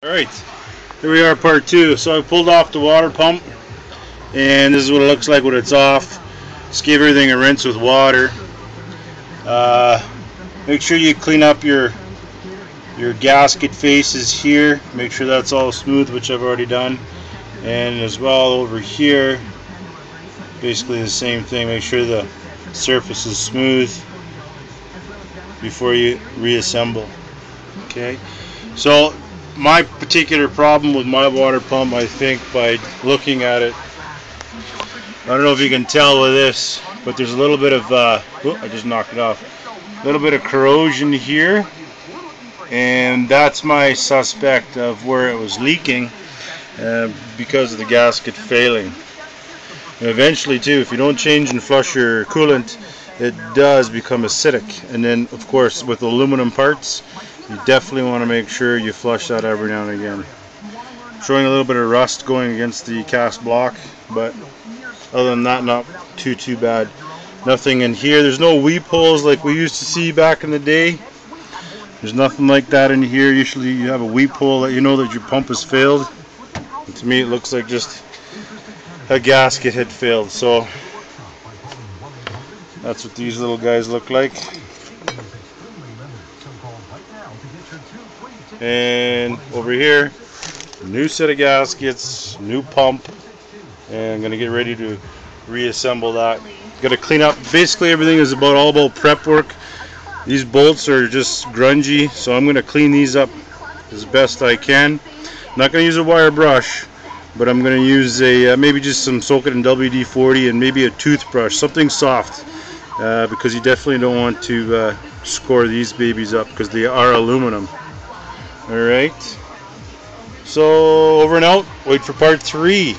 Alright, here we are, part 2. So I pulled off the water pump, and this is what it looks like when it's off. Just give everything a rinse with water. Make sure you clean up your gasket faces here. Make sure that's all smooth, which I've already done. And as well over here, basically the same thing. Make sure the surface is smooth before you reassemble. Okay, so my particular problem with my water pump, I think by looking at it, I don't know if you can tell with this, but there's a little bit of I just knocked it off, a little bit of corrosion here, and that's my suspect of where it was leaking because of the gasket failing. And eventually too, if you don't change and flush your coolant, it does become acidic. And then of course with aluminum parts, you definitely want to make sure you flush that every now and again. Showing a little bit of rust going against the cast block, but other than that, not too bad. Nothing in here. There's no weep holes like we used to see back in the day. There's nothing like that in here. Usually you have a weep hole that you know that your pump has failed. And to me it looks like just a gasket had failed. So that's what these little guys look like. And over here, new set of gaskets, new pump, and I'm gonna get ready to reassemble that. Gotta clean up. Basically everything is all about prep work. These bolts are just grungy, so I'm gonna clean these up as best I can. I'm not gonna use a wire brush, but I'm gonna use a maybe just some soak it in WD-40 and maybe a toothbrush, something soft, because you definitely don't want to score these babies up because they are aluminum. Alright, so over and out. Wait for part 3.